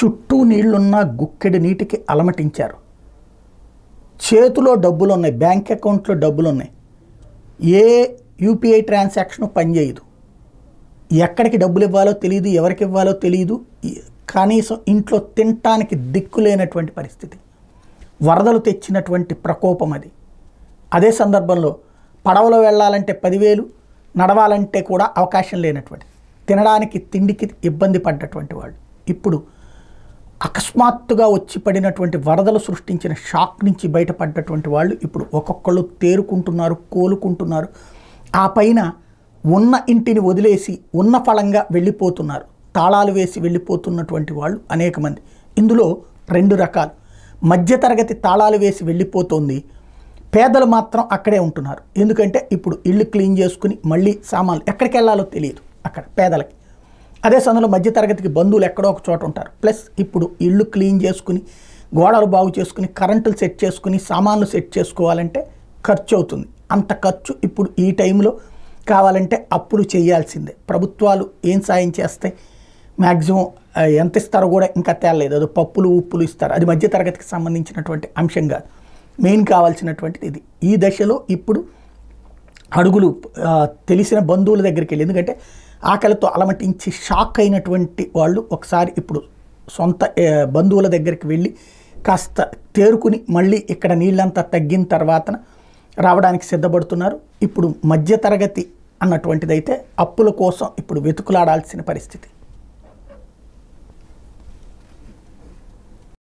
చుట్టూ నీళ్లున్న గుక్కెడి నీటికి అలమటించారు. చేతిలో డబ్బులు ఉన్నాయి, బ్యాంక్ అకౌంట్లో డబ్బులు ఉన్నాయి, ఏ యూపీఐ ట్రాన్సాక్షన్ పనిచేయదు, ఎక్కడికి డబ్బులు ఇవ్వాలో తెలియదు, ఎవరికి ఇవ్వాలో తెలియదు, కనీసం ఇంట్లో తినటానికి దిక్కు లేనటువంటి పరిస్థితి. వరదలు తెచ్చినటువంటి ప్రకోపం అది. అదే సందర్భంలో పడవలో వెళ్ళాలంటే 10,000, నడవాలంటే కూడా అవకాశం లేనటువంటి, తినడానికి తిండికి ఇబ్బంది పడ్డటువంటి వాళ్ళు ఇప్పుడు అకస్మాత్తుగా వచ్చి పడినటువంటి వరదలు సృష్టించిన షాక్ నుంచి బయటపడ్డటువంటి వాళ్ళు ఇప్పుడు ఒక్కొక్కళ్ళు తేరుకుంటున్నారు, కోలుకుంటున్నారు. ఆ పైన ఉన్న ఇంటిని వదిలేసి ఉన్న ఫలంగా వెళ్ళిపోతున్నారు, తాళాలు వేసి వెళ్ళిపోతున్నటువంటి వాళ్ళు అనేక మంది. ఇందులో 2 రకాలు. మధ్యతరగతి తాళాలు వేసి వెళ్ళిపోతుంది, పేదలు మాత్రం అక్కడే ఉంటున్నారు. ఎందుకంటే ఇప్పుడు ఇళ్ళు క్లీన్ చేసుకుని మళ్ళీ సామాన్లు ఎక్కడికి వెళ్ళాలో తెలియదు అక్కడ పేదలకి. అదే సమయంలో మధ్యతరగతికి బంధువులు ఎక్కడో ఒక చోట ఉంటారు. ప్లస్ ఇప్పుడు ఇళ్ళు క్లీన్ చేసుకుని, గోడలు బాగు చేసుకుని, కరెంటులు సెట్ చేసుకుని, సామాన్లు సెట్ చేసుకోవాలంటే ఖర్చు అవుతుంది. అంత ఖర్చు ఇప్పుడు ఈ టైంలో కావాలంటే అప్పులు చేయాల్సిందే. ప్రభుత్వాలు ఏం సాయం చేస్తాయి, మ్యాక్సిమం ఎంత ఇస్తారో కూడా ఇంకా తేలలేదు. అది పప్పులు ఉప్పులు ఇస్తారు, అది మధ్యతరగతికి సంబంధించినటువంటి అంశం కాదు. మెయిన్ కావాల్సినటువంటిది ఇది. ఈ దశలో ఇప్పుడు అడుగులు తెలిసిన బంధువుల దగ్గరికి వెళ్ళి, ఎందుకంటే ఆకలితో అలమటించి షాక్ అయినటువంటి వాళ్ళు ఒకసారి ఇప్పుడు సొంత బంధువుల దగ్గరికి వెళ్ళి కాస్త తేరుకుని మళ్ళీ ఇక్కడ నీళ్ళంతా తగ్గిన తర్వాత రావడానికి సిద్ధపడుతున్నారు. ఇప్పుడు మధ్యతరగతి అన్నటువంటిదైతే అప్పుల కోసం ఇప్పుడు వెతుకులాడాల్సిన పరిస్థితి.